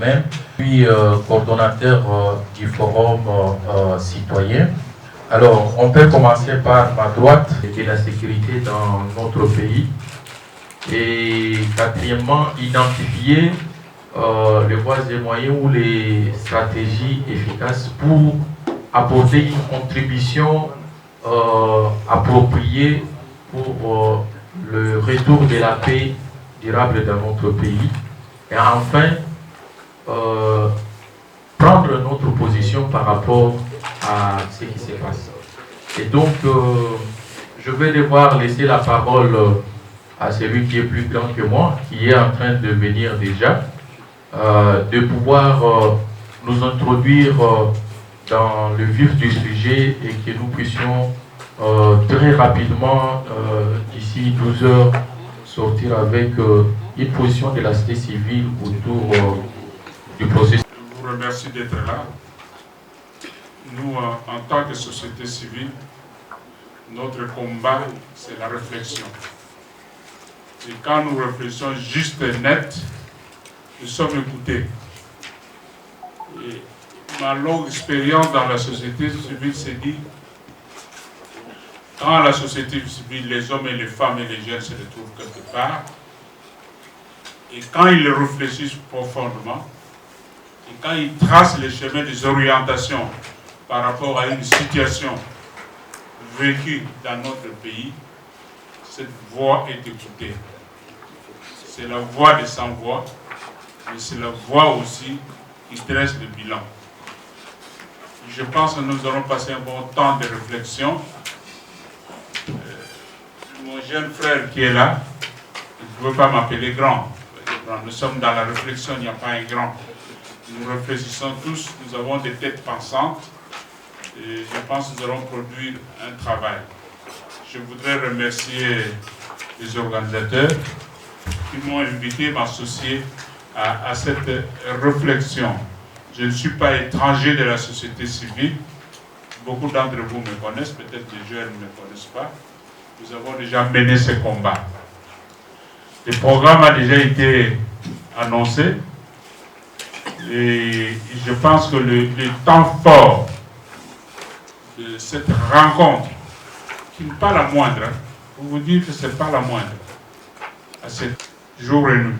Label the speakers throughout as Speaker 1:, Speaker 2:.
Speaker 1: moi-même, puis coordonnateur du forum citoyen. Alors, on peut commencer par ma droite, de la sécurité dans notre pays. Et quatrièmement, identifier les voies et moyens ou les stratégies efficaces pour apporter une contribution appropriée pour le retour de la paix durable dans notre pays. Et enfin, prendre notre position par rapport à ce qui se passe. Et donc, je vais devoir laisser la parole à celui qui est plus grand que moi, qui est en train de venir déjà, de pouvoir nous introduire dans le vif du sujet et que nous puissions très rapidement, d'ici 12 heures, sortir avec une position de la société civile autour du processus.
Speaker 2: Je vous remercie d'être là. Nous, en tant que société civile, notre combat, c'est la réflexion. Et quand nous réfléchissons juste et net, nous sommes écoutés. Et ma longue expérience dans la société civile s'est dit, quand la société civile, les hommes et les femmes et les jeunes se retrouvent quelque part, et quand ils réfléchissent profondément, et quand ils tracent les chemins des orientations par rapport à une situation vécue dans notre pays, cette voix est écoutée. C'est la voix des sans-voix, mais c'est la voix aussi qui dresse le bilan. Je pense que nous allons passer un bon temps de réflexion. Mon jeune frère qui est là, il ne veut pas m'appeler grand. Nous sommes dans la réflexion, il n'y a pas un grand. Nous réfléchissons tous, nous avons des têtes pensantes et je pense que nous allons produire un travail. Je voudrais remercier les organisateurs qui m'ont invité à m'associer à cette réflexion. Je ne suis pas étranger de la société civile. Beaucoup d'entre vous me connaissent, peut-être les jeunes ne me connaissent pas. Nous avons déjà mené ce combat. Le programme a déjà été annoncé et je pense que le temps fort de cette rencontre, qui n'est pas la moindre, pour vous dire que ce n'est pas la moindre, à ce jour et nuit.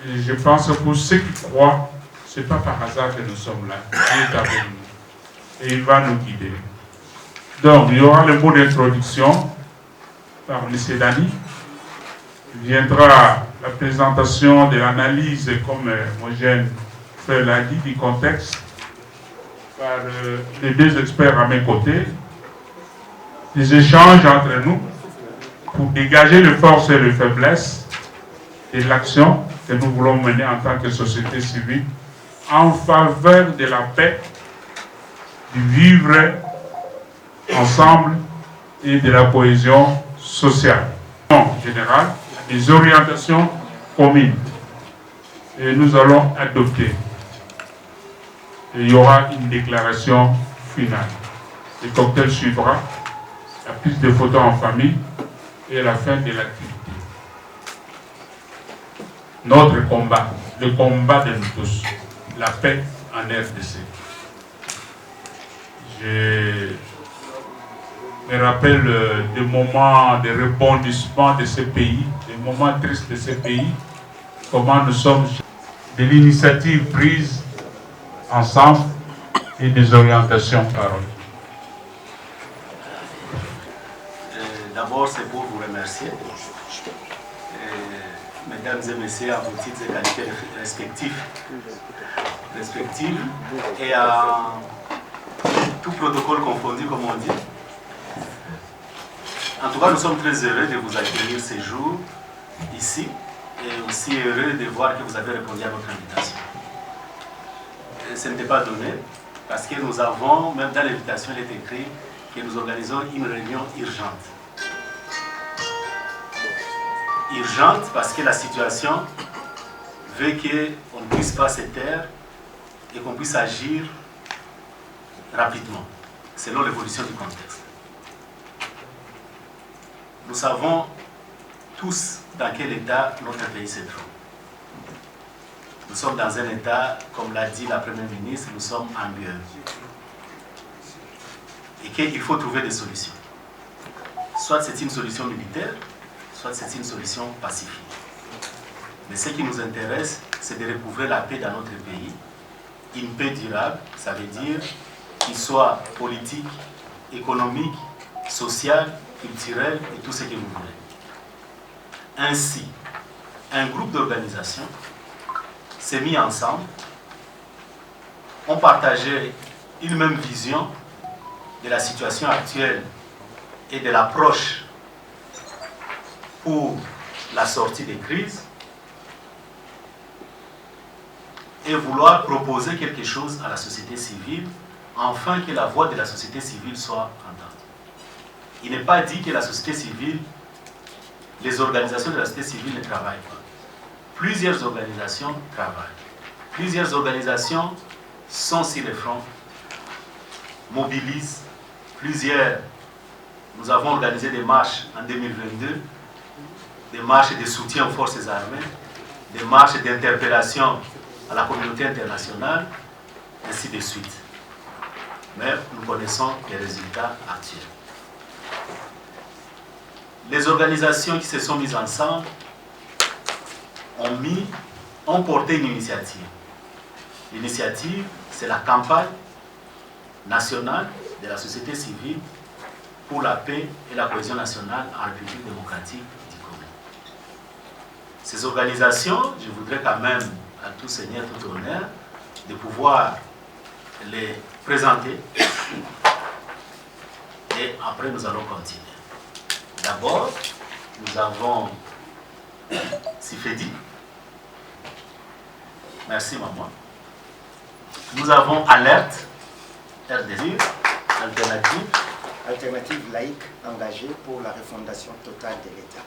Speaker 2: Et je pense que pour ceux qui croient, ce n'est pas par hasard que nous sommes là. Dieu est avec nous et il va nous guider. Donc, il y aura le mot d'introduction par M. Dani. Il viendra la présentation de l'analyse, comme mon jeune frère l'a dit, du contexte, par les deux experts à mes côtés, des échanges entre nous pour dégager les forces et les faiblesses de l'action que nous voulons mener en tant que société civile en faveur de la paix, du vivre ensemble et de la cohésion sociale. En général, des orientations communes. Et nous allons adopter. Et il y aura une déclaration finale. Le cocktail suivra, la prise de photos en famille et la fin de l'activité. Notre combat, le combat de nous tous, la paix en RDC. Je me rappelle des moments de rebondissement de ce pays, des moments tristes de ce pays, comment nous sommes de l'initiative prise ensemble et des orientations paroles.
Speaker 3: D'abord, c'est pour vous remercier, mesdames et messieurs, à vos titres et qualités respectifs, et à tout protocole confondu, comme on dit. En tout cas, nous sommes très heureux de vous accueillir ce jour ici et aussi heureux de voir que vous avez répondu à notre invitation. Ce n'était pas donné parce que nous avons, même dans l'invitation, il est écrit que nous organisons une réunion urgente. Urgente parce que la situation veut qu'on ne puisse pas se taire et qu'on puisse agir rapidement, selon l'évolution du contexte. Nous savons tous dans quel état notre pays se trouve. Nous sommes dans un état, comme l'a dit la Première ministre, nous sommes en guerre. Et qu'il faut trouver des solutions. Soit c'est une solution militaire, soit c'est une solution pacifique. Mais ce qui nous intéresse, c'est de recouvrer la paix dans notre pays. Une paix durable, ça veut dire qu'il soit politique, économique, social, culturel et tout ce que vous voulez. Ainsi, un groupe d'organisations s'est mis ensemble, ont partagé une même vision de la situation actuelle et de l'approche pour la sortie des crises et vouloir proposer quelque chose à la société civile afin que la voix de la société civile soit entendue. Il n'est pas dit que la société civile, les organisations de la société civile ne travaillent pas. Plusieurs organisations travaillent. Plusieurs organisations sont sur le front, mobilisent. Nous avons organisé des marches en 2022, des marches de soutien aux forces armées, des marches d'interpellation à la communauté internationale, ainsi de suite. Mais nous connaissons les résultats actuels. Les organisations qui se sont mises ensemble ont porté une initiative. L'initiative, c'est la campagne nationale de la société civile pour la paix et la cohésion nationale en République démocratique du Congo. Ces organisations, je voudrais quand même, à tout seigneur, tout honneur, de pouvoir les présenter et après nous allons continuer. D'abord, nous avons Sifedi. Merci maman. Nous avons Alerte, RDC,
Speaker 4: Alternative laïque engagée pour la refondation totale de l'État.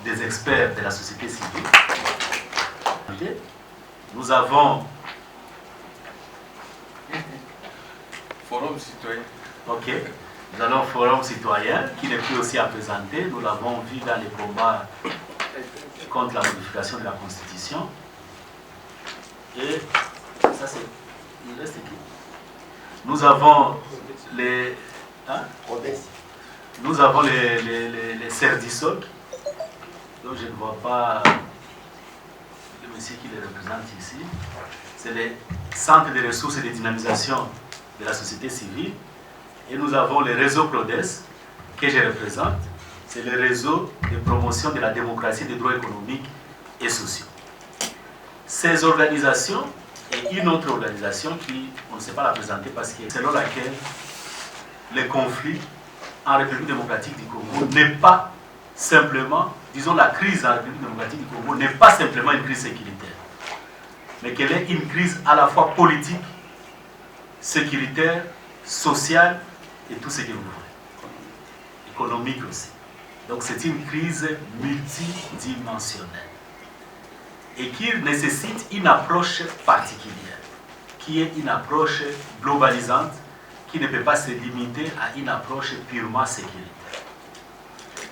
Speaker 3: Des experts de la société civile. Nous avons
Speaker 5: Forum citoyen.
Speaker 3: Ok. Nous avons Forum citoyen qui n'est plus aussi à présenter. Nous l'avons vu dans les combats contre la modification de la Constitution. Et ça c'est... Il reste qui? Nous avons les... Hein? Nous avons les Serdisoc. Donc je ne vois pas le monsieur qui les représente ici. C'est les centres de ressources et de dynamisation de la société civile. Et nous avons le réseau CRODES que je représente. C'est le réseau de promotion de la démocratie, des droits économiques et sociaux. Ces organisations et une autre organisation qui, on ne sait pas la présenter parce que selon laquelle le conflit en République démocratique du Congo n'est pas simplement, disons la crise en République démocratique du Congo n'est pas simplement une crise sécuritaire, mais qu'elle est une crise à la fois politique, sécuritaire, sociale et tout ce que vous voulez, économique aussi. Donc c'est une crise multidimensionnelle et qui nécessite une approche particulière, qui est une approche globalisante, qui ne peut pas se limiter à une approche purement sécuritaire.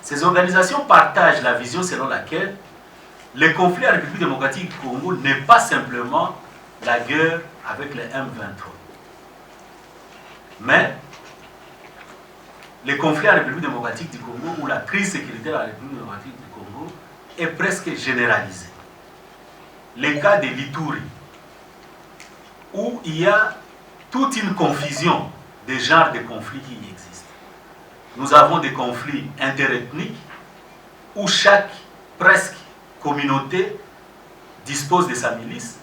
Speaker 3: Ces organisations partagent la vision selon laquelle le conflit en République démocratique du Congo n'est pas simplement la guerre avec les M23. Mais le conflit en République démocratique du Congo ou la crise sécuritaire en République démocratique du Congo est presque généralisée. Le cas de l'Ituri, où il y a toute une confusion des genres de conflits qui existent. Nous avons des conflits interethniques où chaque, presque, communauté dispose de sa milice.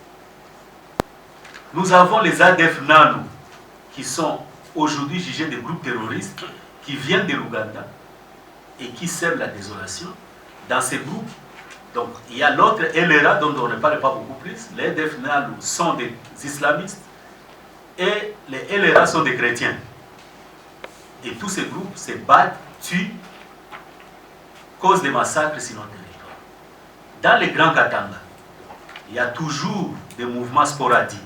Speaker 3: Nous avons les ADF-NALU qui sont aujourd'hui jugés des groupes terroristes qui viennent de l'Ouganda et qui sèment la désolation. Dans ces groupes, donc, il y a l'autre LRA dont on ne parle pas beaucoup plus. Les ADF-NALU sont des islamistes et les LRA sont des chrétiens. Et tous ces groupes se battent, tuent, causent des massacres sur notre territoire. Dans les Grands Katanga, il y a toujours des mouvements sporadiques.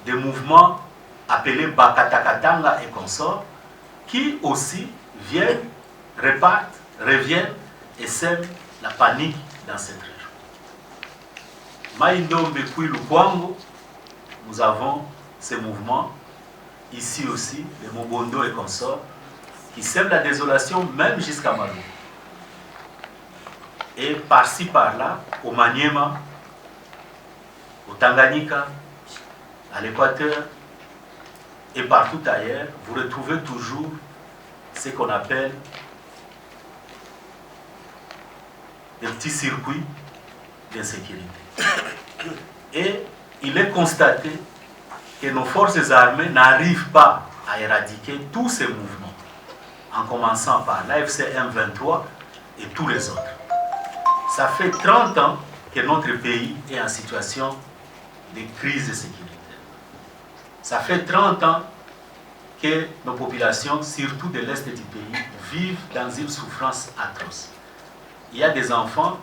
Speaker 3: Des mouvements appelés Bakatakatanga et consorts, qui aussi viennent, repartent, reviennent et sèment la panique dans cette région. Maïndombe puis Lukwango, nous avons ces mouvements, ici aussi, les Mobondo et consorts, qui sèment la désolation même jusqu'à Malou. Et par-ci, par-là, au Maniema, au Tanganyika, à l'Équateur, et partout ailleurs, vous retrouvez toujours ce qu'on appelle des petits circuits d'insécurité. Et il est constaté que nos forces armées n'arrivent pas à éradiquer tous ces mouvements, en commençant par l'AFC M23 et tous les autres. Ça fait 30 ans que notre pays est en situation de crise de sécurité. Ça fait 30 ans que nos populations, surtout de l'Est du pays, vivent dans une souffrance atroce. Il y a des enfants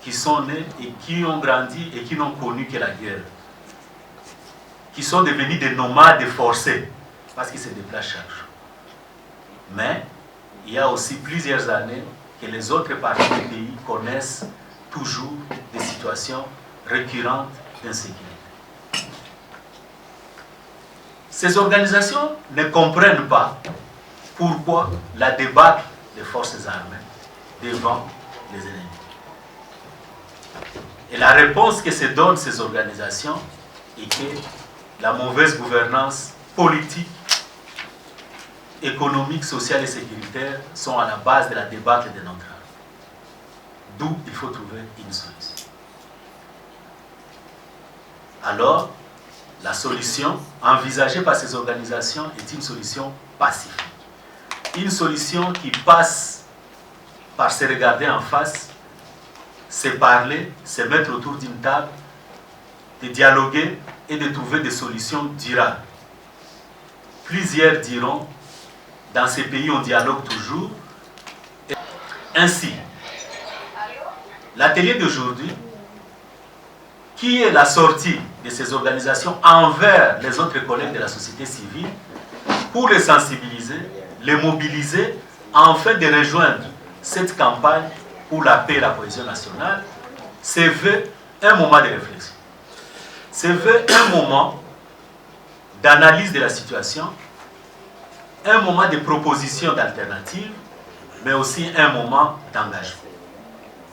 Speaker 3: qui sont nés et qui ont grandi et qui n'ont connu que la guerre, qui sont devenus des nomades forcés parce qu'ils se déplacent chaque jour. Mais il y a aussi plusieurs années que les autres parties du pays connaissent toujours des situations récurrentes d'insécurité. Ces organisations ne comprennent pas pourquoi la débâcle des forces armées devant les ennemis. Et la réponse que se donnent ces organisations est que la mauvaise gouvernance politique, économique, sociale et sécuritaire sont à la base de la débâcle de notre armée. D'où il faut trouver une solution. Alors, la solution envisagée par ces organisations est une solution pacifique. Une solution qui passe par se regarder en face, se parler, se mettre autour d'une table, de dialoguer et de trouver des solutions durables. Plusieurs diront, dans ces pays on dialogue toujours. Ainsi, l'atelier d'aujourd'hui, qui est la sortie de ces organisations envers les autres collègues de la société civile, pour les sensibiliser, les mobiliser, afin de rejoindre cette campagne pour la paix et la cohésion nationale, se veut un moment de réflexion. Se veut un moment d'analyse de la situation, un moment de proposition d'alternatives, mais aussi un moment d'engagement.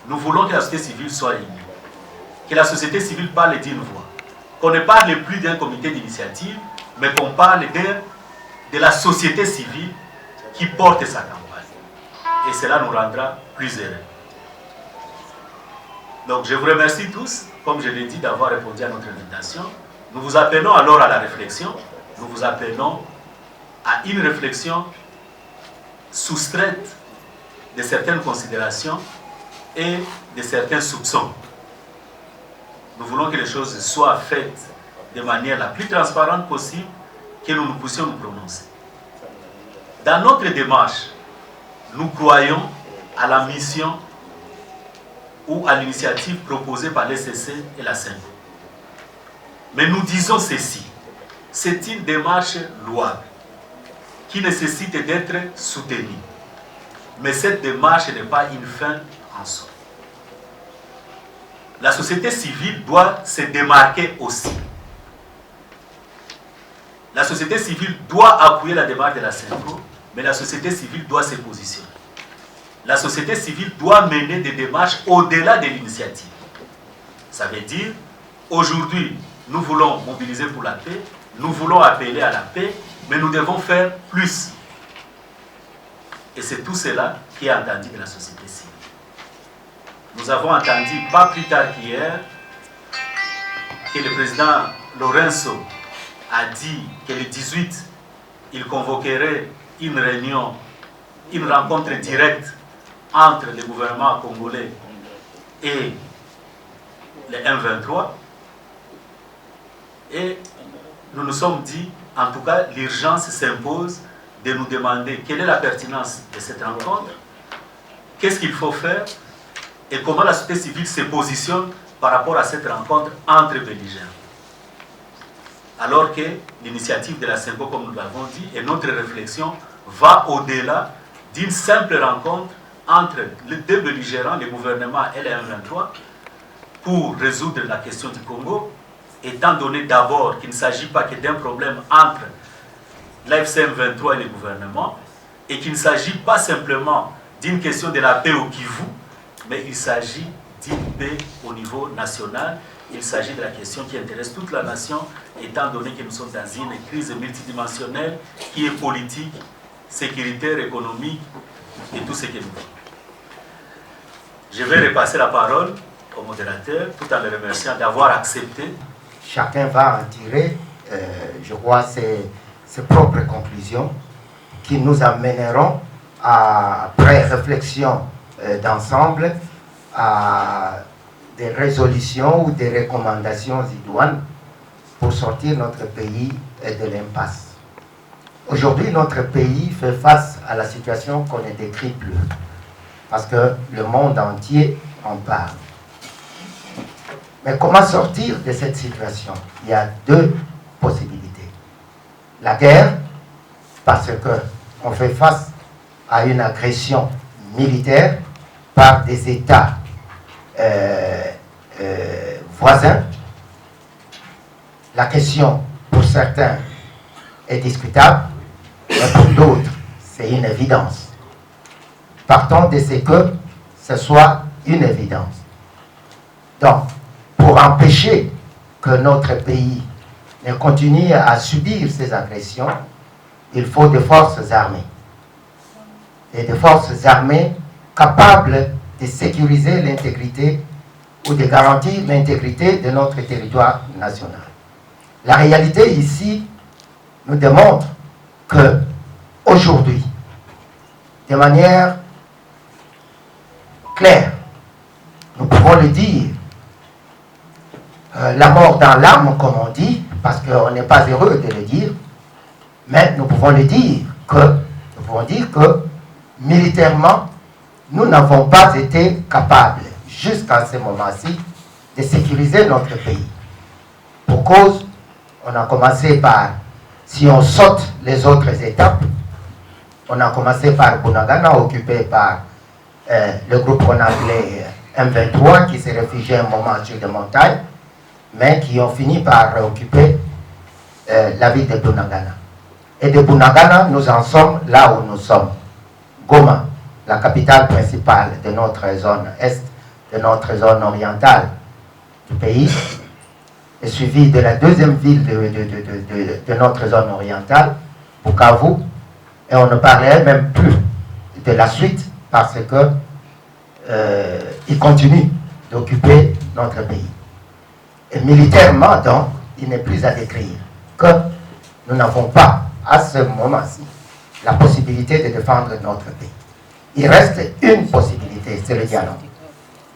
Speaker 3: Nous voulons que la société civile soit unie, que la société civile parle d'une voix, qu'on ne parle plus d'un comité d'initiative, mais qu'on parle de la société civile qui porte sa campagne. Et cela nous rendra plus heureux. Donc je vous remercie tous, comme je l'ai dit, d'avoir répondu à notre invitation. Nous vous appelons alors à la réflexion, nous vous appelons à une réflexion soustraite de certaines considérations et de certains soupçons. Nous voulons que les choses soient faites de manière la plus transparente possible, que nous puissions nous prononcer. Dans notre démarche, nous croyons à la mission ou à l'initiative proposée par l'ECC et la CENCO. Mais nous disons ceci, c'est une démarche louable qui nécessite d'être soutenue. Mais cette démarche n'est pas une fin en soi. La société civile doit se démarquer aussi. La société civile doit appuyer la démarche de la CENCO, mais la société civile doit se positionner. La société civile doit mener des démarches au-delà de l'initiative. Ça veut dire, aujourd'hui, nous voulons mobiliser pour la paix, nous voulons appeler à la paix, mais nous devons faire plus. Et c'est tout cela qui est entendu de la société civile. Nous avons entendu, pas plus tard qu'hier, que le président Lorenzo a dit que le 18, il convoquerait une réunion, une rencontre directe entre le gouvernement congolais et les M23. Et nous nous sommes dit, en tout cas, l'urgence s'impose de nous demander quelle est la pertinence de cette rencontre, qu'est-ce qu'il faut faire et comment la société civile se positionne par rapport à cette rencontre entre belligérants. Alors que l'initiative de la CENCO, comme nous l'avons dit, et notre réflexion va au-delà d'une simple rencontre entre les deux belligérants, le gouvernement et les M23, pour résoudre la question du Congo, étant donné d'abord qu'il ne s'agit pas que d'un problème entre l'AFC M23 et le gouvernement, et qu'il ne s'agit pas simplement d'une question de la paix au Kivu, mais il s'agit d'une paix au niveau national. Il s'agit de la question qui intéresse toute la nation, étant donné que nous sommes dans une crise multidimensionnelle qui est politique, sécuritaire, économique et tout ce que nous voulons. Je vais repasser la parole au modérateur, tout en le remerciant d'avoir accepté.
Speaker 4: Chacun va en tirer, je crois, ses propres conclusions qui nous amèneront, après réflexion d'ensemble, à des résolutions ou des recommandations idoines pour sortir notre pays de l'impasse. Aujourd'hui, notre pays fait face à la situation qu'on ne décrit plus, parce que le monde entier en parle. Mais comment sortir de cette situation? Il y a deux possibilités. La guerre, parce qu'on fait face à une agression militaire par des États voisins. La question, pour certains, est discutable, mais pour d'autres, c'est une évidence. Partons de ce que ce soit une évidence. Donc, pour empêcher que notre pays ne continue à subir ces agressions, il faut des forces armées. Et des forces armées capables de sécuriser l'intégrité ou de garantir l'intégrité de notre territoire national. La réalité ici nous démontre que aujourd'hui, de manière claire, nous pouvons le dire, la mort dans l'âme, comme on dit, parce qu'on n'est pas heureux de le dire, mais nous pouvons le dire que militairement, nous n'avons pas été capables, jusqu'à ce moment-ci, de sécuriser notre pays. Pour cause, on a commencé par, si on saute les autres étapes, on a commencé par Bunagana, occupé par le groupe qu'on appelait M23, qui s'est réfugié un moment sur les montagnes, mais qui ont fini par occuper la ville de Bunagana. Et de Bunagana, nous en sommes là où nous sommes. Goma, la capitale principale de notre zone est, de notre zone orientale du pays, est suivie de la deuxième ville de notre zone orientale, Bukavu, et on ne parlait même plus de la suite parce que il continue d'occuper notre pays. Et militairement, donc, il n'est plus à décrire que nous n'avons pas, à ce moment-ci, la possibilité de défendre notre pays. Il reste une possibilité, c'est le dialogue.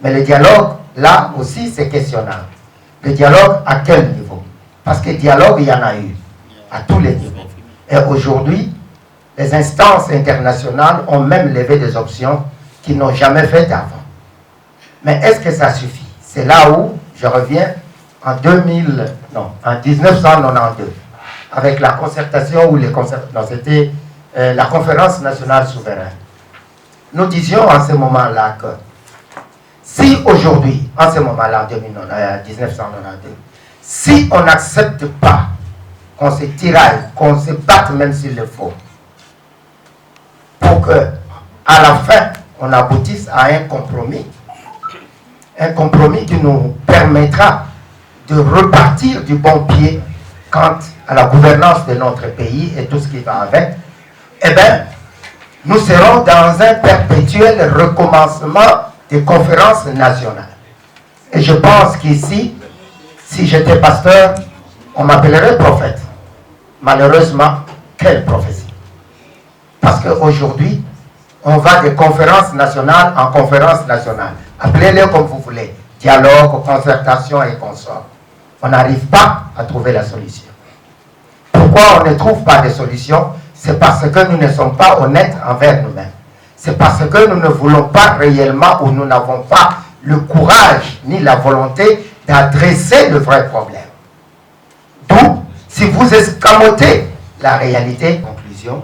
Speaker 4: Mais le dialogue, là aussi, c'est questionnable. Le dialogue, à quel niveau? Parce que dialogue, il y en a eu, à tous les niveaux. Et aujourd'hui, les instances internationales ont même levé des options qu'ils n'ont jamais faites avant. Mais est-ce que ça suffit? C'est là où je reviens en 1992, avec la concertation ou c'était la conférence nationale souveraine. Nous disions en ce moment-là que si aujourd'hui, en ce moment-là, en 1992, si on n'accepte pas qu'on se tiraille, qu'on se batte même s'il le faut, pour que à la fin, on aboutisse à un compromis qui nous permettra de repartir du bon pied quant à la gouvernance de notre pays et tout ce qui va avec, eh bien, nous serons dans un perpétuel recommencement des conférences nationales. Et je pense qu'ici, si j'étais pasteur, on m'appellerait prophète. Malheureusement, quelle prophétie? Parce qu'aujourd'hui, on va de conférence nationale en conférence nationale. Appelez-les comme vous voulez. Dialogue, concertation et consorts. On n'arrive pas à trouver la solution. Pourquoi on ne trouve pas de solution? C'est parce que nous ne sommes pas honnêtes envers nous-mêmes. C'est parce que nous ne voulons pas réellement ou nous n'avons pas le courage ni la volonté d'adresser le vrai problème. Donc, si vous escamotez la réalité, conclusion,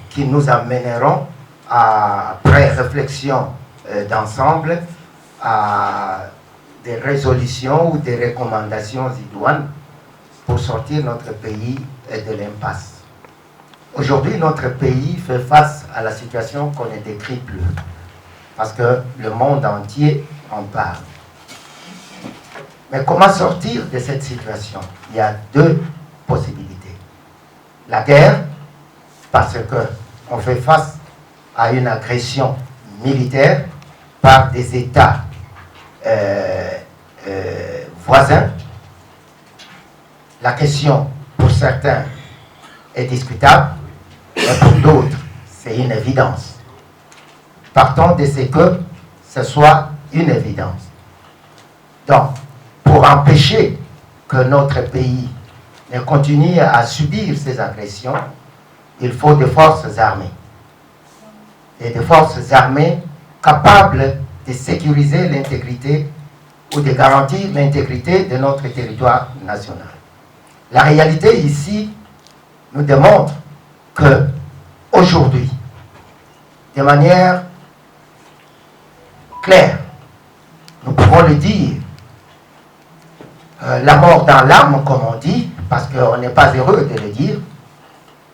Speaker 4: qui nous amèneront après réflexion d'ensemble à des résolutions ou des recommandations idoines pour sortir notre pays de l'impasse. Aujourd'hui, notre pays fait face à la situation qu'on ne décrit plus, parce que le monde entier en parle. Mais comment sortir de cette situation? Il y a deux possibilités. La guerre, parce qu'on fait face à une agression militaire par des États voisins. La question, pour certains, est discutable, mais pour d'autres, c'est une évidence. Partons de ce que ce soit une évidence. Donc, pour empêcher que notre pays ne continue à subir ces agressions, il faut des forces armées. Et des forces armées capables de sécuriser l'intégrité ou de garantir l'intégrité de notre territoire national. La réalité ici nous démontre que aujourd'hui, de manière claire, nous pouvons le dire, la mort dans l'âme, comme on dit, parce qu'on n'est pas heureux de le dire,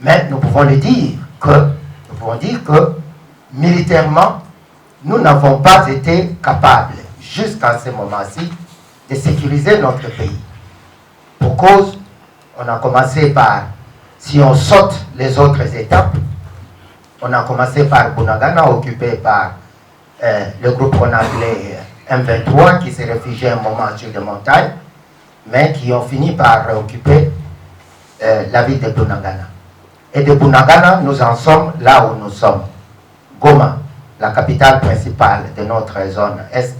Speaker 4: mais nous pouvons le dire que, militairement, nous n'avons pas été capables, jusqu'à ce moment-ci, de sécuriser notre pays. Pour cause, on a commencé par, si on saute les autres étapes, on a commencé par Bunagana, occupé par le groupe qu'on appelait M23, qui s'est réfugié un moment sur les montagnes, mais qui ont fini par occuper la ville de Bunagana. Et de Bunagana, nous en sommes là où nous sommes. Goma, la capitale principale de notre zone est,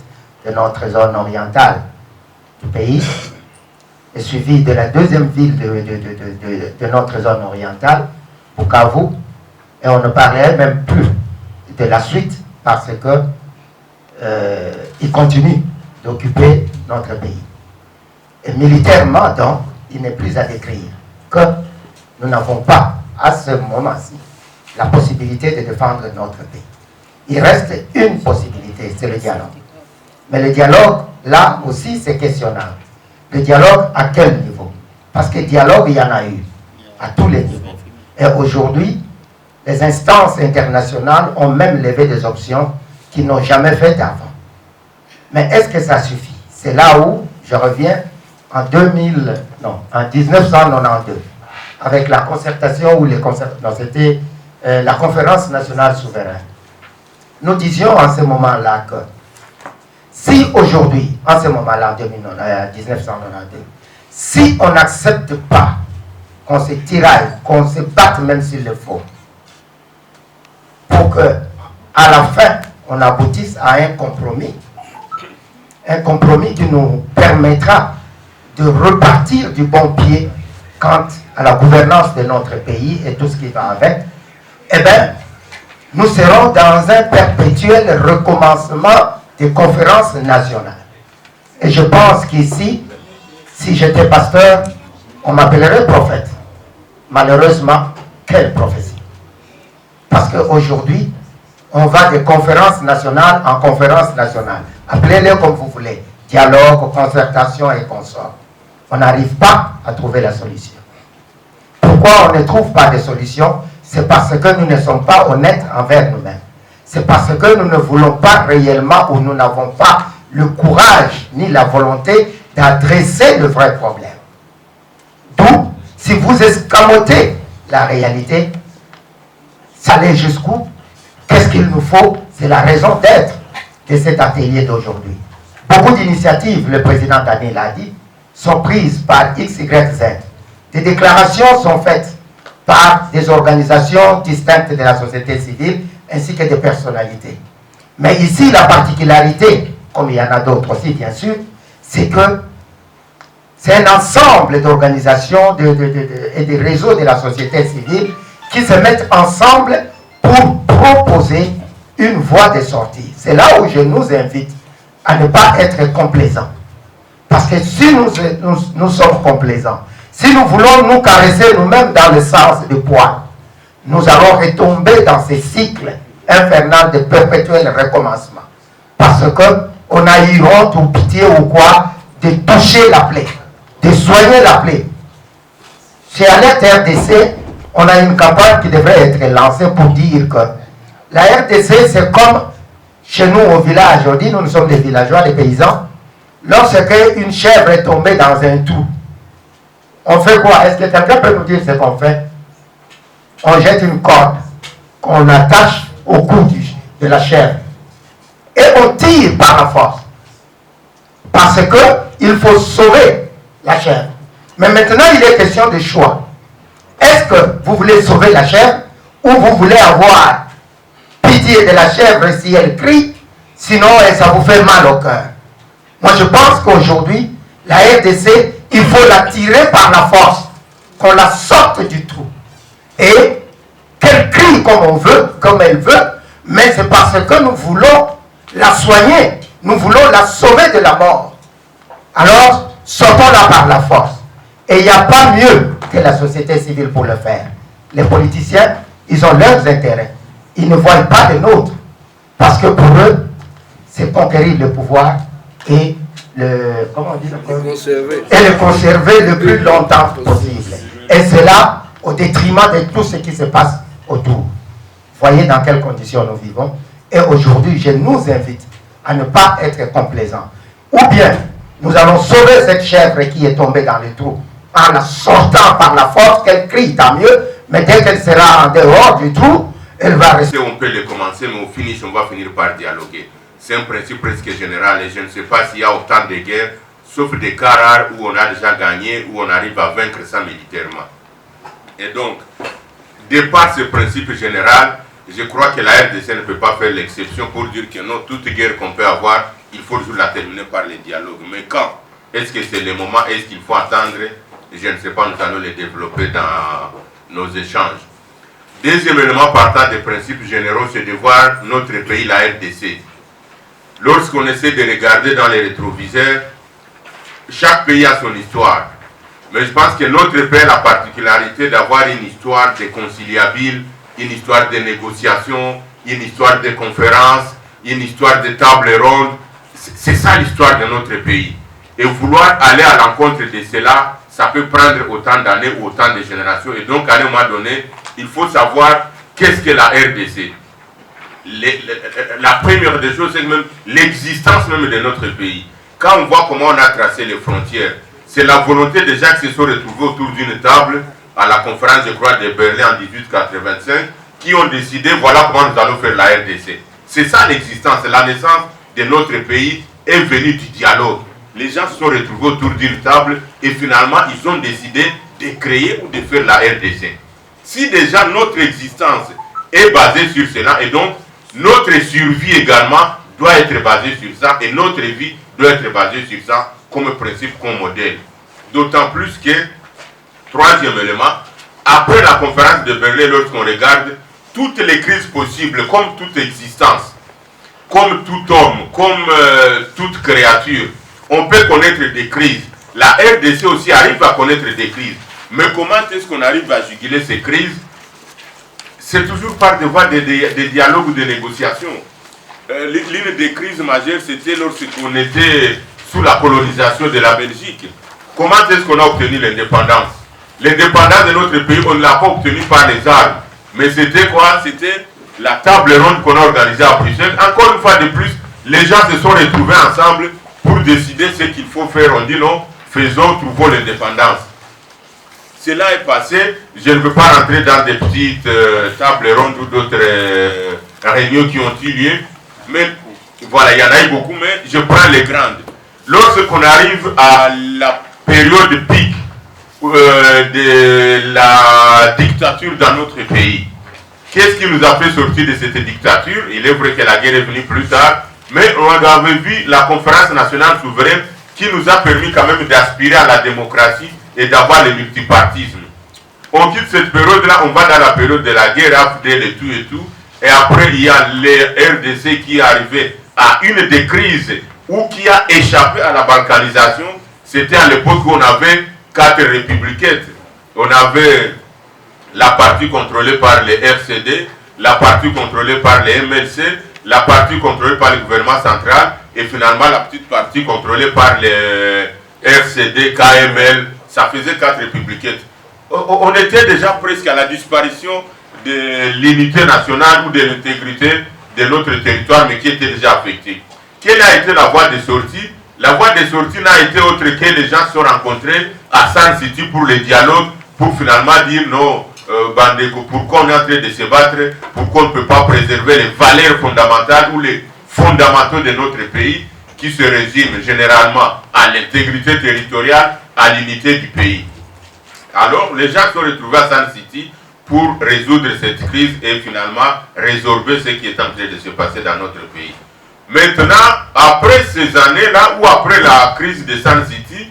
Speaker 4: de notre zone orientale du pays, est suivie de la deuxième ville de notre zone orientale, Bukavu, et on ne parlait même plus de la suite parce que il continue d'occuper notre pays. Et militairement, donc, il n'est plus à décrire que nous n'avons pas, à ce moment-ci, la possibilité de défendre notre pays. Il reste une possibilité, c'est le dialogue. Mais le dialogue, là aussi, c'est questionnable. Le dialogue, à quel niveau? Parce que dialogue, il y en a eu, à tous les niveaux. Et aujourd'hui, les instances internationales ont même levé des options qu'ils n'ont jamais faites avant. Mais est-ce que ça suffit? C'est là où je reviens en 1992, avec la concertation ou c'était la conférence nationale souveraine. Nous disions en ce moment-là que si aujourd'hui, en ce moment-là, en 1992, si on n'accepte pas qu'on se tiraille, qu'on se batte même s'il le faut, pour que à la fin, on aboutisse à un compromis qui nous permettra de repartir du bon pied quant à la gouvernance de notre pays et tout ce qui va avec, eh bien, nous serons dans un perpétuel recommencement des conférences nationales. Et je pense qu'ici, si j'étais pasteur, on m'appellerait prophète. Malheureusement, quelle prophétie! Parce qu'aujourd'hui, on va de conférence nationale en conférence nationale. Appelez-les comme vous voulez. Dialogue, concertation et consorts. On n'arrive pas à trouver la solution. Pourquoi on ne trouve pas de solution? C'est parce que nous ne sommes pas honnêtes envers nous-mêmes. C'est parce que nous ne voulons pas réellement ou nous n'avons pas le courage ni la volonté d'adresser le vrai problème. D'où, si vous escamotez la réalité, ça allait jusqu'où? Qu'est-ce qu'il nous faut? C'est la raison d'être de cet atelier d'aujourd'hui. Beaucoup d'initiatives, le président Daniel l'a dit, sont prises par X, Y, Z. Des déclarations sont faites par des organisations distinctes de la société civile ainsi que des personnalités. Mais ici, la particularité, comme il y en a d'autres aussi bien sûr, c'est que c'est un ensemble d'organisations et de réseaux de la société civile qui se mettent ensemble pour proposer une voie de sortie. C'est là où je nous invite à ne pas être complaisants. Parce que si nous sommes complaisants, si nous voulons nous caresser nous-mêmes dans le sens du poil, nous allons retomber dans ces cycles infernaux de perpétuel recommencement. Parce que on a eu honte ou pitié ou quoi de toucher la plaie, de soigner la plaie. Chez Alerte RDC, on a une campagne qui devrait être lancée pour dire que la RDC, c'est comme chez nous au village. On dit, nous sommes des villageois, des paysans. Lorsque une chèvre est tombée dans un trou, on fait quoi? Est-ce que quelqu'un peut nous dire ce qu'on fait? On jette une corde qu'on attache au cou de la chèvre et on tire par la force. Parce qu'il faut sauver la chèvre. Mais maintenant, il est question de choix. Est-ce que vous voulez sauver la chèvre ou vous voulez avoir pitié de la chèvre si elle crie, sinon ça vous fait mal au cœur? Moi, je pense qu'aujourd'hui, la RDC, il faut la tirer par la force, qu'on la sorte du trou. Et qu'elle crie comme on veut, comme elle veut, mais c'est parce que nous voulons la soigner, nous voulons la sauver de la mort. Alors, sortons-la par la force. Et il n'y a pas mieux que la société civile pour le faire. Les politiciens, ils ont leurs intérêts. Ils ne voient pas les nôtres. Parce que pour eux, c'est conquérir le pouvoir et le conserver le plus longtemps possible. Et cela au détriment de tout ce qui se passe autour. Voyez dans quelles conditions nous vivons. Et aujourd'hui, je nous invite à ne pas être complaisants. Ou bien, nous allons sauver cette chèvre qui est tombée dans le trou en la sortant par la force, qu'elle crie, tant mieux, mais dès qu'elle sera en dehors du trou, elle va rester.
Speaker 6: On peut le commencer, mais au finish, on va finir par dialoguer. C'est un principe presque général et je ne sais pas s'il y a autant de guerres, sauf des cas rares où on a déjà gagné, où on arrive à vaincre ça militairement. Et donc, de par ce principe général, je crois que la RDC ne peut pas faire l'exception pour dire que non, toute guerre qu'on peut avoir, il faut toujours la terminer par les dialogues. Mais quand? Est-ce que c'est le moment? Est-ce qu'il faut attendre? Je ne sais pas, nous allons les développer dans nos échanges. Deuxième élément partant des principes généraux, c'est de voir notre pays, la RDC. Lorsqu'on essaie de regarder dans les rétroviseurs, chaque pays a son histoire. Mais je pense que notre pays a la particularité d'avoir une histoire de conciliabile, une histoire de négociation, une histoire de conférence, une histoire de table ronde. C'est ça l'histoire de notre pays. Et vouloir aller à l'encontre de cela, ça peut prendre autant d'années ou autant de générations. Et donc, à un moment donné, il faut savoir qu'est-ce que la RDC. La première des choses, c'est même l'existence même de notre pays. Quand on voit comment on a tracé les frontières, c'est la volonté des gens qui se sont retrouvés autour d'une table à la conférence, je crois, de Berlin en 1885, qui ont décidé, voilà comment nous allons faire la RDC. C'est ça l'existence, la naissance de notre pays est venue du dialogue. Les gens se sont retrouvés autour d'une table et finalement, ils ont décidé de créer ou de faire la RDC. Si déjà notre existence est basée sur cela, et donc notre survie également doit être basée sur ça, et notre vie doit être basée sur ça comme principe, comme modèle. D'autant plus que, troisième élément, après la conférence de Berlin, lorsqu'on regarde toutes les crises possibles, comme toute existence, comme tout homme, comme toute créature, on peut connaître des crises. La RDC aussi arrive à connaître des crises. Mais comment est-ce qu'on arrive à juguler ces crises? C'est toujours par des voies de dialogue ou de négociation. L'une des crises majeures, c'était lorsqu'on était sous la colonisation de la Belgique. Comment est-ce qu'on a obtenu l'indépendance? L'indépendance de notre pays, on ne l'a pas obtenue par les armes. Mais c'était quoi? C'était la table ronde qu'on a organisée à Bruxelles. Encore une fois de plus, les gens se sont retrouvés ensemble pour décider ce qu'il faut faire. On dit non, faisons, trouvons l'indépendance. Cela est passé. Je ne veux pas rentrer dans des petites tables rondes ou d'autres réunions qui ont eu lieu. Mais voilà, il y en a eu beaucoup, mais je prends les grandes. Lorsqu'on arrive à la période pic de la dictature dans notre pays, qu'est-ce qui nous a fait sortir de cette dictature? Il est vrai que la guerre est venue plus tard, mais on avait vu la conférence nationale souveraine qui nous a permis quand même d'aspirer à la démocratie et d'avoir le multipartisme. On quitte cette période-là, on va dans la période de la guerre, AFDL et tout, et après il y a les RDC qui est arrivé à une des crises ou qui a échappé à la balkanisation. C'était à l'époque où on avait 4 républicains. On avait la partie contrôlée par les FCD, la partie contrôlée par les MLC, la partie contrôlée par le gouvernement central et finalement la petite partie contrôlée par les RCD, KML. Ça faisait 4 républicains. On était déjà presque à la disparition de l'unité nationale ou de l'intégrité de notre territoire, mais qui était déjà affectée. Quelle a été la voie de sortie? La voie de sortie n'a été autre que les gens se sont rencontrés à San City pour le dialogue, pour finalement dire non, Bandeko, pourquoi on est en train de se battre, pourquoi on ne peut pas préserver les valeurs fondamentales ou les fondamentaux de notre pays qui se résument généralement à l'intégrité territoriale, à l'unité du pays. Alors, les gens se sont retrouvés à San City pour résoudre cette crise et finalement résorber ce qui est en train de se passer dans notre pays. Maintenant, après ces années-là, ou après la crise de San City,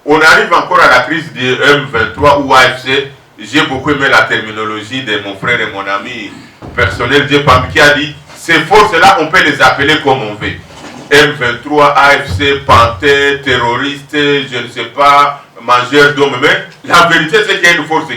Speaker 6: on arrive encore à la crise de M23 ou AFC. J'ai beaucoup aimé la terminologie de mon frère et mon ami personnel, Djepam, qui a dit, ces forces-là, on peut les appeler comme on veut. M23, AFC, Panthère, terroriste, je ne sais pas, mangeur d'hommes, mais la vérité c'est qu'il y a une force.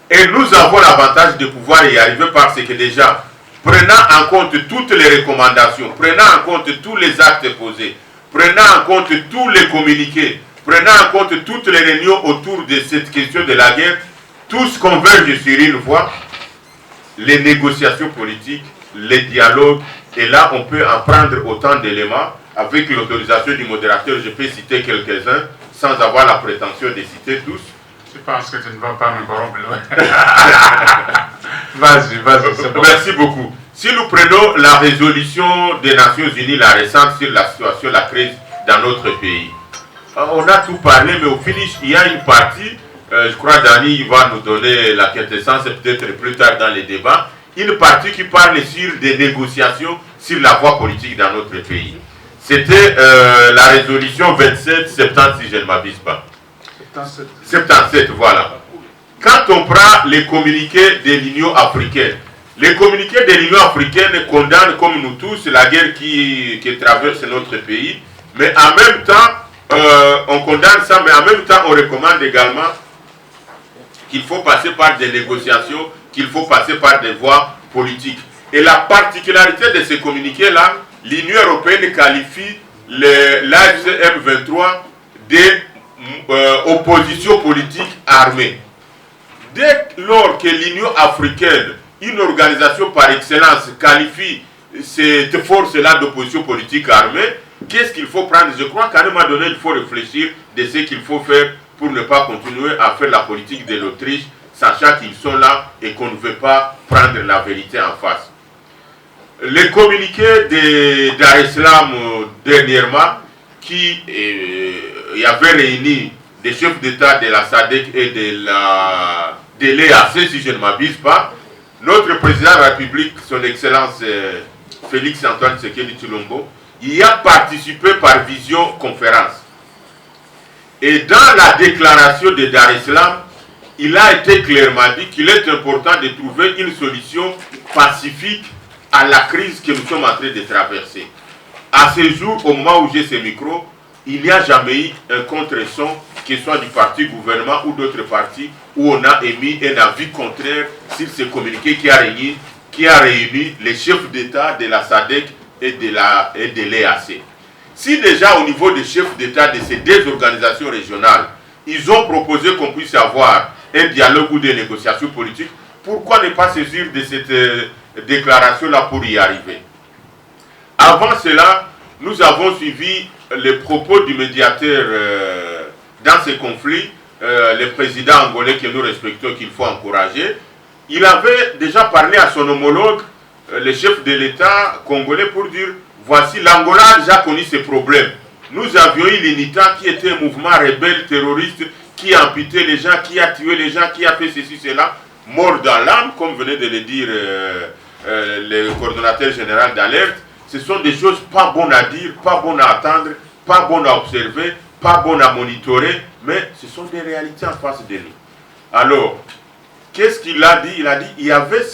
Speaker 6: Et nous avons l'avantage de pouvoir y arriver parce que déjà, prenant en compte toutes les recommandations, prenant en compte tous les actes posés, prenant en compte tous les communiqués, prenant en compte toutes les réunions autour de cette question de la guerre, tous convergent sur une voie, les négociations politiques, les dialogues, et là on peut en prendre autant d'éléments. Avec l'autorisation du modérateur, je peux citer quelques-uns, sans avoir la prétention de citer tous.
Speaker 2: Je pense que tu ne vas pas me corrompre. Vas-y, c'est bon.
Speaker 6: Merci beaucoup. Si nous prenons la résolution des Nations Unies, la récente sur la situation, la crise dans notre pays, on a tout parlé, mais au finish, il y a une partie, je crois Dani va nous donner la quintessence, peut-être plus tard dans les débats, une partie qui parle sur des négociations sur la voie politique dans notre pays. C'était la résolution 27-70, si je ne m'abuse pas. 77, voilà. Quand on prend les communiqués de l'Union africaine, les communiqués de l'Union africaine condamnent comme nous tous la guerre qui traverse notre pays, mais en même temps, on condamne ça, mais en même temps, on recommande également qu'il faut passer par des négociations, qu'il faut passer par des voies politiques. Et la particularité de ces communiqués-là, l'Union européenne qualifie l'AFC M23 d'opposition politique armée. Dès lors que l'Union africaine, une organisation par excellence, qualifie cette force-là d'opposition politique armée, qu'est-ce qu'il faut prendre? Je crois qu'à un moment donné, il faut réfléchir de ce qu'il faut faire pour ne pas continuer à faire la politique de l'Autriche, sachant qu'ils sont là et qu'on ne veut pas prendre la vérité en face. Les communiqués Dar es Salaam dernièrement, qui avait réuni des chefs d'État de la SADC et de l'EAC, si je ne m'abuse pas, notre président de la République, son Excellence Félix Antoine Tshisekedi Tshilombo, y a participé par visioconférence. Et dans la déclaration de Dar es Salaam, il a été clairement dit qu'il est important de trouver une solution pacifique à la crise que nous sommes en train de traverser. À ce jour, au moment où j'ai ce micro, il n'y a jamais eu un contre-son, que ce soit du parti gouvernement ou d'autres partis, où on a émis un avis contraire sur ce communiqué qui a réuni les chefs d'État de la SADC et de l'EAC. Si déjà au niveau des chefs d'État de ces deux organisations régionales, ils ont proposé qu'on puisse avoir un dialogue ou des négociations politiques, pourquoi ne pas saisir de cette déclaration-là pour y arriver? Avant cela, nous avons suivi les propos du médiateur dans ces conflits, le président angolais que nous respectons, qu'il faut encourager. Il avait déjà parlé à son homologue, le chef de l'État congolais, pour dire voici, l'Angola a déjà connu ces problèmes. Nous avions eu l'UNITA qui était un mouvement rebelle, terroriste, qui a amputé les gens, qui a tué les gens, qui a fait ceci, cela, mort dans l'âme, comme venait de le dire le coordonnateur général d'Alerte. Ce sont des choses pas bonnes à dire, pas bonnes à attendre, pas bonnes à observer, pas bonnes à monitorer, mais ce sont des réalités en face de nous. Alors, qu'est-ce qu'il a dit? Il a dit il y avait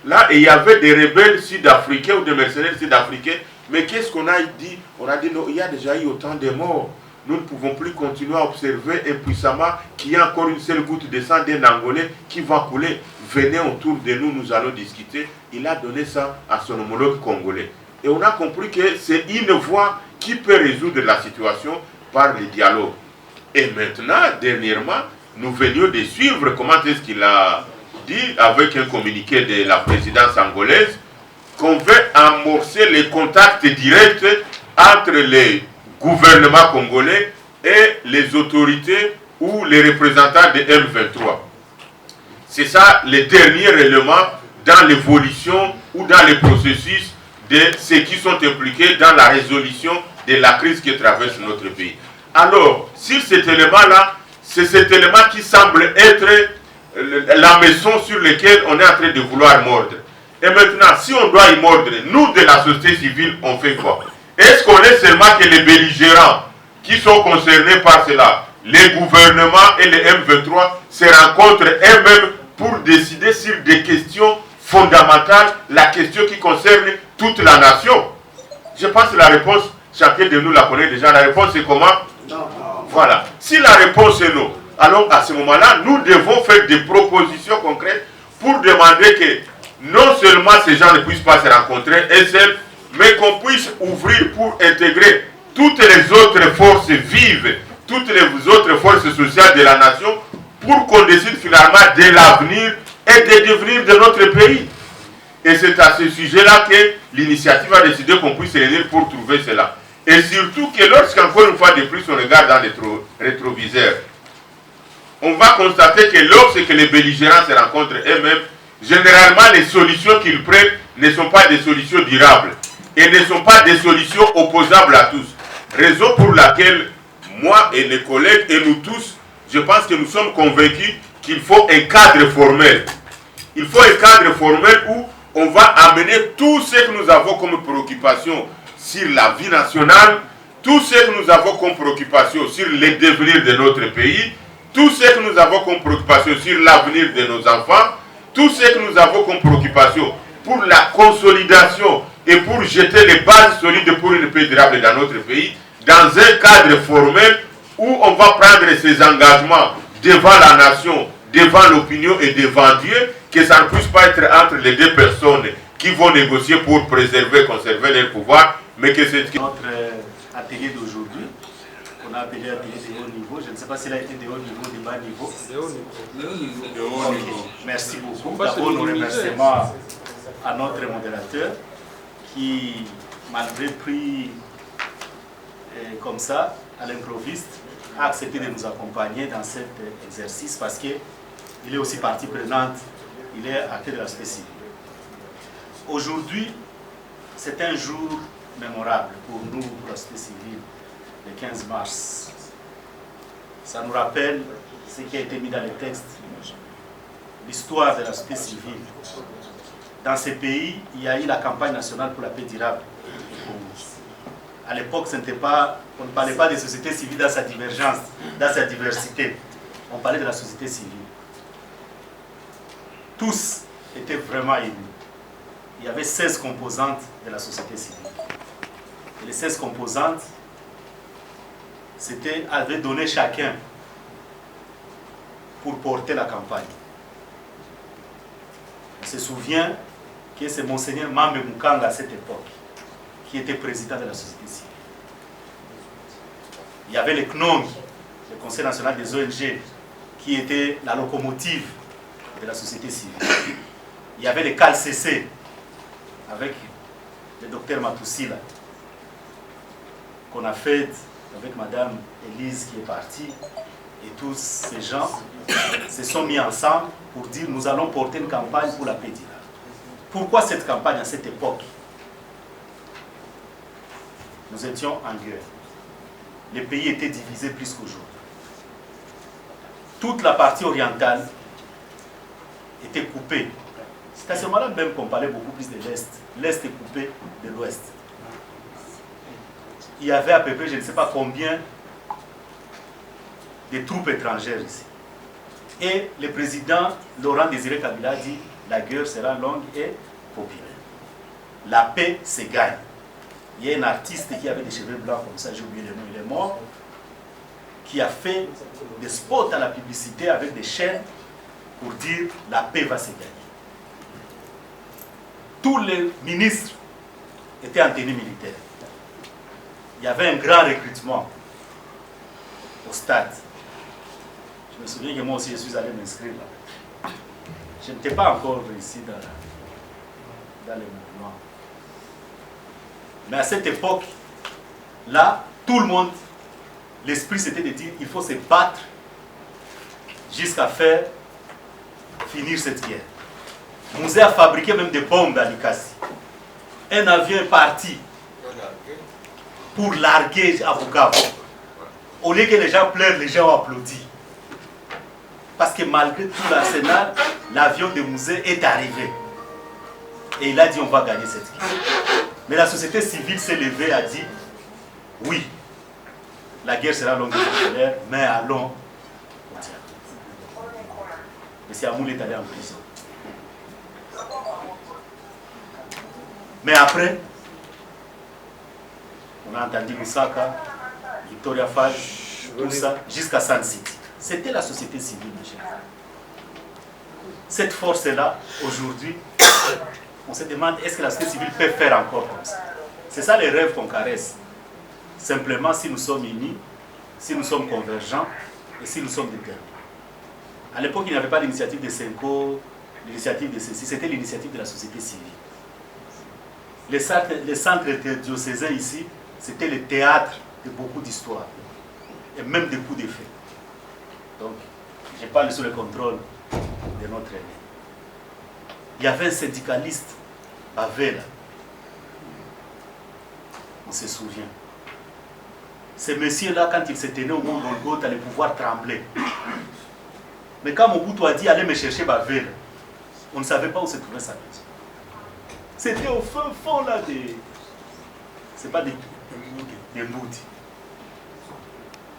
Speaker 6: là et il y avait des rebelles sud-africains ou des mercenaires sud-africains, mais qu'est-ce qu'on a dit? On a dit non, il y a déjà eu autant de morts. nous ne pouvons plus continuer à observer impuissamment qu'il y a encore une seule goutte de sang d'un Angolais qui va couler. Venez autour de nous, nous allons discuter. Il a donné ça à son homologue congolais. Et on a compris que c'est une voie qui peut résoudre la situation par le dialogue. Et maintenant, dernièrement, nous venions de suivre comment est-ce qu'il a dit, avec un communiqué de la présidence angolaise, qu'on veut amorcer les contacts directs entre les gouvernements congolais et les autorités ou les représentants de M23. C'est ça le dernier élément dans l'évolution ou dans le processus de ceux qui sont impliqués dans la résolution de la crise qui traverse notre pays. Alors, sur cet élément-là, c'est cet élément qui semble être la maison sur laquelle on est en train de vouloir mordre. Et maintenant, si on doit y mordre, nous de la société civile, on fait quoi? Est-ce qu'on est seulement que les belligérants qui sont concernés par cela, les gouvernements et les M23 se rencontrent eux-mêmes pour décider sur des questions fondamentales, la question qui concerne toute la nation? Je pense que la réponse, chacun de nous la connaît déjà. La réponse c'est comment? Voilà. Si la réponse est non, alors à ce moment-là, nous devons faire des propositions concrètes pour demander que non seulement ces gens ne puissent pas se rencontrer un seul, mais qu'on puisse ouvrir pour intégrer toutes les autres forces vives, toutes les autres forces sociales de la nation, pour qu'on décide finalement de l'avenir et des devenir de notre pays. Et c'est à ce sujet-là que l'initiative a décidé qu'on puisse se réunir pour trouver cela. Et surtout que lorsqu'encore une fois de plus on regarde dans les rétroviseurs, on va constater que lorsque les belligérants se rencontrent eux-mêmes, généralement les solutions qu'ils prennent ne sont pas des solutions durables et ne sont pas des solutions opposables à tous. Raison pour laquelle moi et les collègues et nous tous, je pense que nous sommes convaincus qu'il faut un cadre formel. Il faut un cadre formel où on va amener tout ce que nous avons comme préoccupation sur la vie nationale, tout ce que nous avons comme préoccupation sur le devenir de notre pays, tout ce que nous avons comme préoccupation sur l'avenir de nos enfants, tout ce que nous avons comme préoccupation pour la consolidation et pour jeter les bases solides pour une paix durable dans notre pays, dans un cadre formel où on va prendre ces engagements devant la nation, devant l'opinion et devant Dieu, que ça ne puisse pas être entre les deux personnes qui vont négocier pour préserver, conserver leur pouvoir, mais que c'est...
Speaker 3: Notre atelier d'aujourd'hui, qu'on a appelé atelier de haut niveau, je ne sais pas s'il a été de haut niveau, de bas niveau. De haut niveau. Merci beaucoup. D'abord, nos remerciements à notre modérateur qui, malgré pris comme ça, à l'improviste, a accepté de nous accompagner dans cet exercice parce qu'il est aussi partie prenante, il est acteur de la société civile. Aujourd'hui, c'est un jour mémorable pour nous, pour la société civile, le 15 mars. Ça nous rappelle ce qui a été mis dans les textes, l'histoire de la société civile. Dans ces pays, il y a eu la campagne nationale pour la paix durable. À l'époque, on ne parlait pas de société civile dans sa divergence, dans sa diversité. On parlait de la société civile. Tous étaient vraiment élus. Il y avait 16 composantes de la société civile. Et les 16 composantes avaient donné chacun pour porter la campagne. On se souvient que c'est Monseigneur Mambe Mukanga à cette époque qui était président de la société civile. Il y avait le CNONG, le Conseil national des ONG, qui était la locomotive de la société civile. Il y avait le CALCC, avec le docteur Matousila, qu'on a fait avec Madame Élise qui est partie, et tous ces gens se sont mis ensemble pour dire nous allons porter une campagne pour la paix durable. Pourquoi cette campagne à cette époque? Nous étions en guerre. Les pays étaient divisés plus qu'aujourd'hui. Toute la partie orientale était coupée. C'est à ce moment-là même qu'on parlait beaucoup plus de l'Est. L'Est est coupé de l'Ouest. Il y avait à peu près, je ne sais pas combien, de troupes étrangères ici. Et le président Laurent Désiré Kabila a dit la guerre sera longue et populaire. La paix se gagne. Il y a un artiste qui avait des cheveux blancs comme ça, j'ai oublié le nom, il est mort. qui a fait des spots à la publicité avec des chaînes pour dire la paix va se gagner. Tous les ministres étaient en tenue militaire. Il y avait un grand recrutement au stade. Je me souviens que moi aussi je suis allé m'inscrire là. Je n'étais pas encore ici dans les mouvements. Mais à cette époque, là, tout le monde, l'esprit c'était de dire il faut se battre jusqu'à faire finir cette guerre. Mouzé a fabriqué même des bombes à Likasi. Un avion est parti pour larguer à Bukavu. Au lieu que les gens pleurent, les gens ont applaudi. Parce que malgré tout l'arsenal, l'avion de Mouzé est arrivé. Et il a dit on va gagner cette guerre. Mais la société civile s'est levée et a dit oui, la guerre sera longue et populaire, mais allons au diable. M. Amoul est allé en prison. Mais après, on a entendu Lusaka, Victoria Falls, tout ça, jusqu'à Sun City. C'était la société civile, mes chers. Cette force-là, aujourd'hui, on se demande est-ce que la société civile peut faire encore comme ça. C'est ça les rêves qu'on caresse. Simplement, si nous sommes unis, si nous sommes convergents et si nous sommes déterminés. À l'époque, il n'y avait pas l'initiative de Senko, l'initiative de ceci, c'était l'initiative de la société civile. Les centres diocésains ici, c'était le théâtre de beaucoup d'histoires et même de coups d'effet. Donc, je parle sous le contrôle de notre aîné. Il y avait un syndicaliste, Bavela. On se souvient. Ce monsieur-là, quand il s'est tenu au Mont Golgotha, allait pouvoir trembler. Mais quand Mobutu a dit allez me chercher Bavela, on ne savait pas où se trouvait sa maison. C'était au fond là des. C'est pas des Mbouti.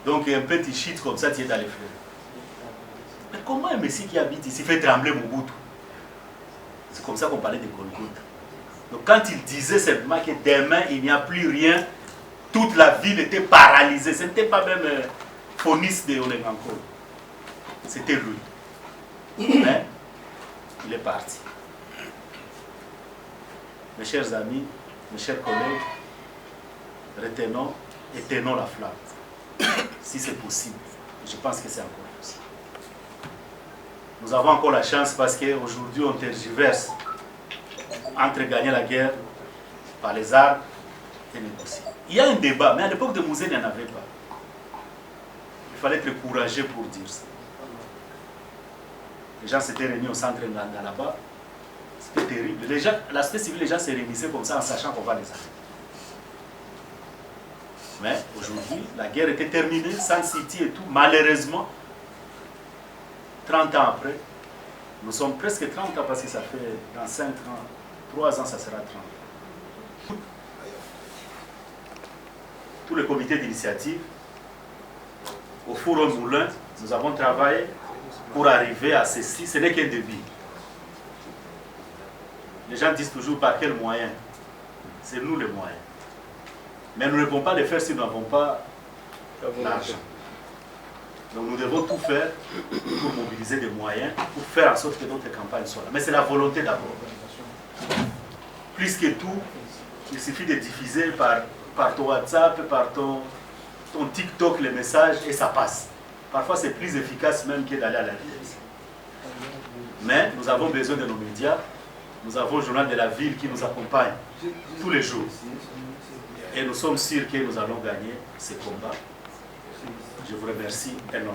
Speaker 3: Donc un petit shit comme ça, tu es dans les fleurs. Mais comment un monsieur qui habite ici fait trembler Mobutu? C'est comme ça qu'on parlait de Golgotha. Donc quand il disait simplement que demain il n'y a plus rien, toute la ville était paralysée. Ce n'était pas même Phonis de Olengankolo. C'était lui. Mais il est parti. Mes chers amis, mes chers collègues, retenons et tenons la flamme. Si c'est possible. Je pense que c'est encore possible. Nous avons encore la chance parce qu'aujourd'hui on tergiverse entre gagner la guerre par les armes et négocier. Il y a un débat, mais à l'époque de Mouzé, il n'y en avait pas. Il fallait être courageux pour dire ça. Les gens s'étaient réunis au centre Nganda là-bas. C'était terrible. Les gens, la société civile, les gens se réunissaient comme ça en sachant qu'on va les arrêter. Mais aujourd'hui, la guerre était terminée, Sun City et tout. Malheureusement, 30 ans après, nous sommes presque 30 ans parce que ça fait dans 5 ans, 3 ans, ça sera 30 ans. Tous les comités d'initiative, au four au moulin, nous avons travaillé pour arriver à ceci. Ce n'est qu'un début. Les gens disent toujours par quels moyens. C'est nous les moyens. Mais nous ne pouvons pas les faire si nous n'avons pas l'argent. Donc nous devons tout faire pour mobiliser des moyens, pour faire en sorte que notre campagne soit là. Mais c'est la volonté d'abord. Plus que tout, il suffit de diffuser par ton WhatsApp, par ton TikTok les messages et ça passe. Parfois c'est plus efficace même que d'aller à la ville. Mais nous avons besoin de nos médias. Nous avons le journal de la ville qui nous accompagne tous les jours. Et nous sommes sûrs que nous allons gagner ces combats. Je vous remercie énormément.